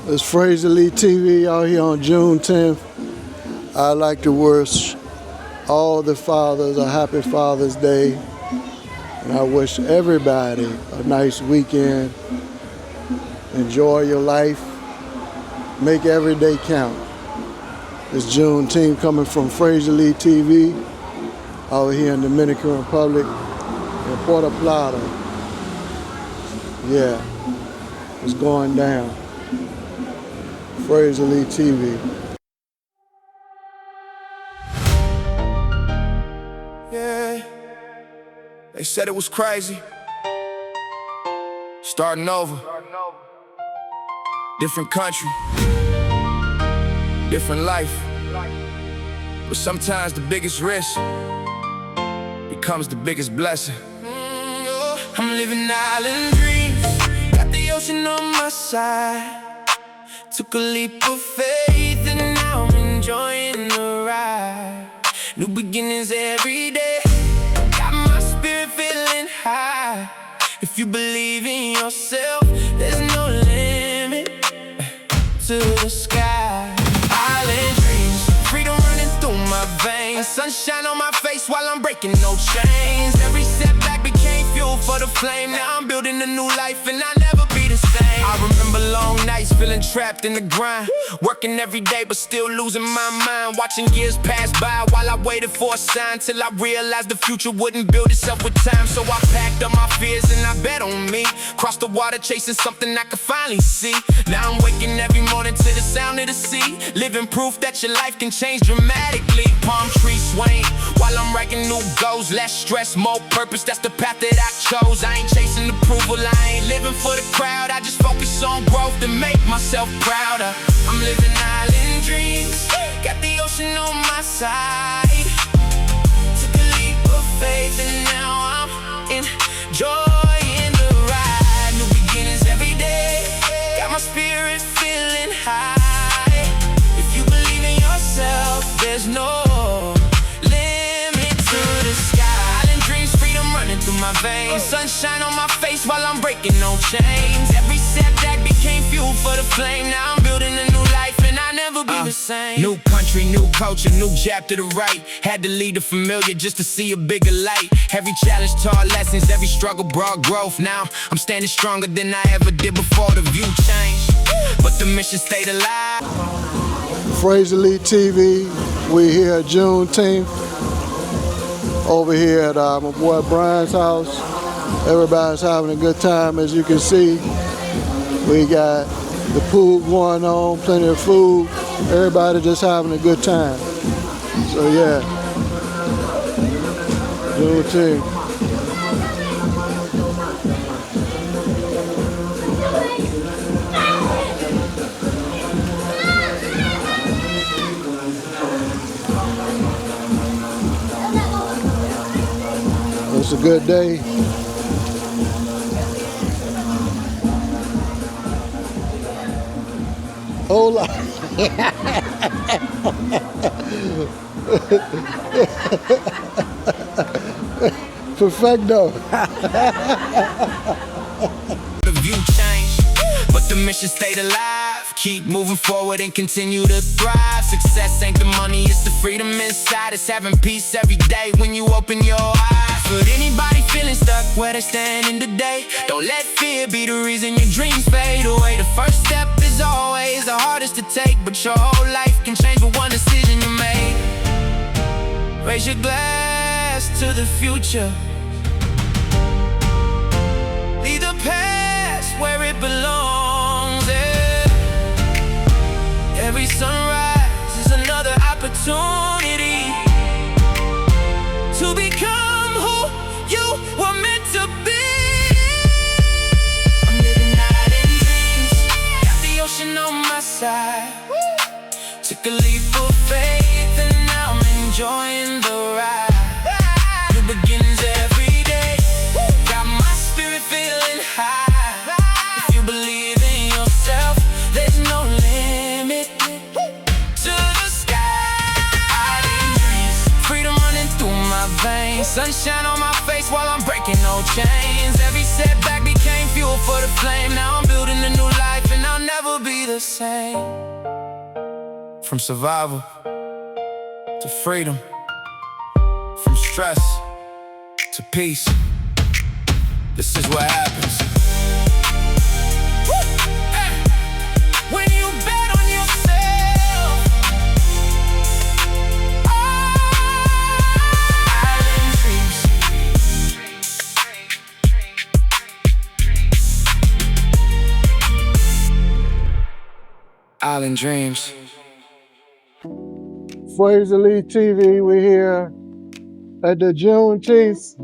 It's Fraser Lee TV out here on Juneteenth. I'd like to wish all the fathers a happy Father's Day. And I wish everybody a nice weekend. Enjoy your life. Make every day count. It's Juneteenth coming from Fraser Lee TV out here in Dominican Republic in Puerto Plata. Yeah, it's going down. Fraser Lee TV. Yeah, they said it was crazy. Starting over. Different country, different life. But sometimes the biggest risk becomes the biggest blessing. I'm living island dreams, got the ocean on my side. Took a leap of faith and now I'm enjoying the ride. New beginnings every day, got my spirit feeling high. If you believe in yourself, there's no limit to the sky. Island dreams, freedom running through my veins. Sunshine on my face while I'm breaking no chains. Every setback became fuel for the flame. Now I'm building a new life and I'll never be the same. I remember long nights feeling trapped in the grind, working every day but still losing my mind. Watching years pass by while I waited for a sign, till I realized the future wouldn't build itself with time. So I packed up my fears and I bet on me. Crossed the water chasing something I could finally see. Now I'm waking every morning to the sound of the sea, living proof that your life can change dramatically. Palm trees swaying while I'm writing new goals. Less stress, more purpose, that's the path that I chose. I ain't chasing approval, I ain't living for the crowd. I just focus on growth to make myself prouder. I'm living island dreams, got the ocean on my side. Took a leap of faith and now I'm enjoying the ride. New beginnings every day, got my spirit feeling high. If you believe in yourself, there's no limit to the sky. Island dreams, freedom running through my veins. Sunshine on my face while I'm breaking no chains. Every setback became fuel for the flame. Now I'm building a new life and I'll never be the same. New country, new culture, new chapter to write. Had to leave the familiar just to see a bigger light. Every challenge taught lessons, every struggle brought growth. Now I'm standing stronger than I ever did before. The view changed, but the mission stayed alive. Fraser Lee TV, we here at Juneteenth. Over here at my boy Brian's house. Everybody's having a good time, as you can see. We got the pool going on, plenty of food. Everybody just having a good time. So yeah, Juneteenth. It's a good day. Hola. Perfecto. The view changed, but the mission stayed alive. Keep moving forward and continue to thrive. Success ain't the money, it's the freedom inside. It's having peace every day when you open your eyes. For anybody feeling stuck where they're standing today, don't let fear be the reason your dreams fade away. The first step is always the hardest to take, but your whole life can change with one decision you made. Raise your glass to the future. Leave the past where it belongs, yeah. Every sunrise is another opportunity to become who you were meant to be. I'm living out in dreams, got the ocean on my side. Took a leap of faith and now I'm enjoying the ride. New beginnings every day, got my spirit feeling high. If you believe in yourself, there's no limit to the sky. Island dreams, freedom running through my veins. Sunshine on my face while I'm breaking no chains. Every setback became fuel for the flame. Now I'm building a new life and I'll never be be the same. From survival to freedom, from stress to peace. This is what happens. When you bet on yourself. Island dreams. Island dreams. Fraser Lee TV, we're here at the Juneteenth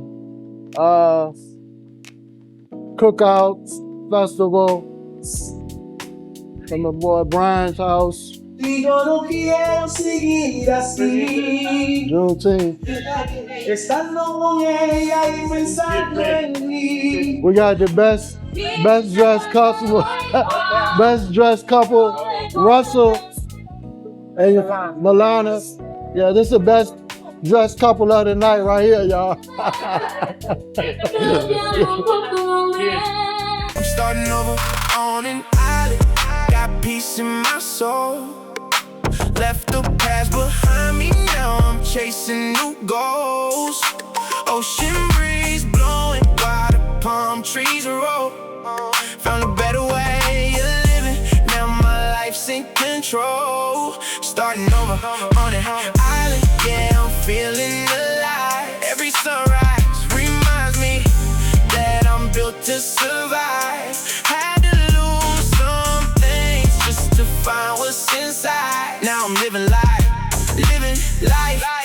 Cookout Festival from the boy Brian's house. Yo no quiero seguir así, Juneteenth. estando con ella y pensando en mí. We got the best dressed couple, Russell and Milana. Yeah, this is the best dressed couple of the night right here, y'all. I'm starting over on an island. Got peace in my soul. Left the past behind me, now I'm chasing new goals. Ocean breeze blowing while the palm trees roll. Found a better way of living, now my life's in control. Starting over on an island, yeah, I'm feeling alive. Every sunrise reminds me that I'm built to survive. Had to lose some things just to find what's inside. Now I'm living life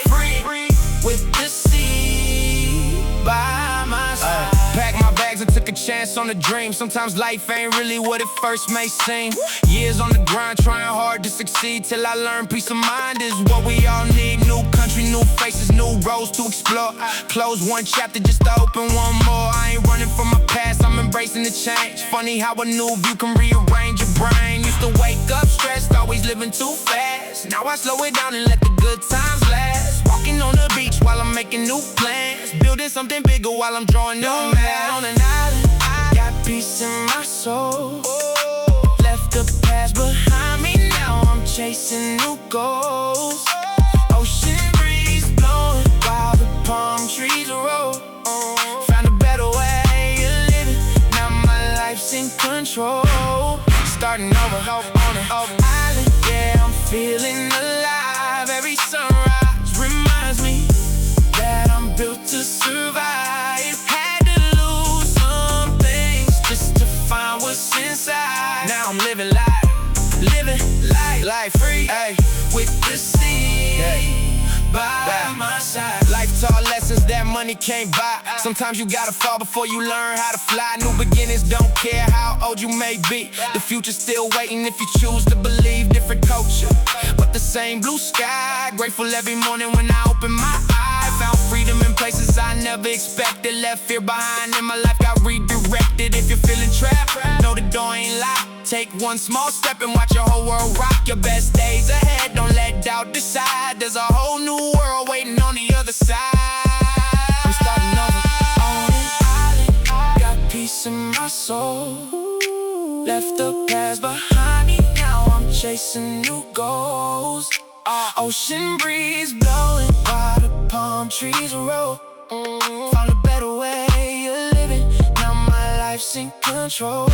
free with the sea by my side. Packed my bags and took a chance on a dream. Sometimes life ain't really what it first may seem. Years on the grind, trying hard to succeed, till I learned peace of mind is what we all need. New country, new faces, new roads to explore. Close one chapter just to open one more. I ain't running from my past, I'm embracing the change. Funny how a new view can rearrange your brain. Used to wake up stressed, always living too fast. Now I slow it down and let the good times last. Walking on the beach while I'm making new plans. Building something bigger while I'm drawing new maps. On an island, I got peace in my soul. Left the past behind me, now I'm chasing new goals. Ocean breeze blowing while the palm trees roll. Found a better way of living, now my life's in control. Starting over on an island, yeah, I'm feeling alive. Every sunrise reminds me that I'm built to survive. Had to lose some things just to find what's inside. Now I'm living life free, ay, with the sea by my side. Life taught lessons that money can't buy. Sometimes you gotta fall before you learn how to fly. New beginnings, don't care how old you may be. The future's still waiting if you choose to believe. Different culture, but the same blue sky. Grateful every morning when I open my eyes. Found freedom in places I never expected. Left fear behind and my life got redirected. If you're feeling trapped, know the door ain't locked. Take one small step and watch your whole world rock. Your best days ahead, don't let doubt decide. There's a whole new world waiting on the other side. I'm starting over on an island, got peace in my soul. Left the past behind me, now I'm chasing new goals. Ocean breeze blowing while the palm trees roll. Found a better way of living, now my life's in control.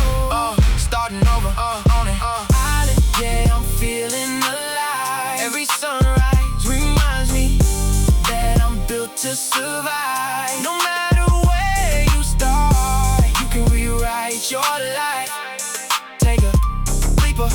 Starting over on an island, yeah, I'm feeling alive. Every sunrise reminds me that I'm built to survive. No matter where you start, you can rewrite your life. Take a leap of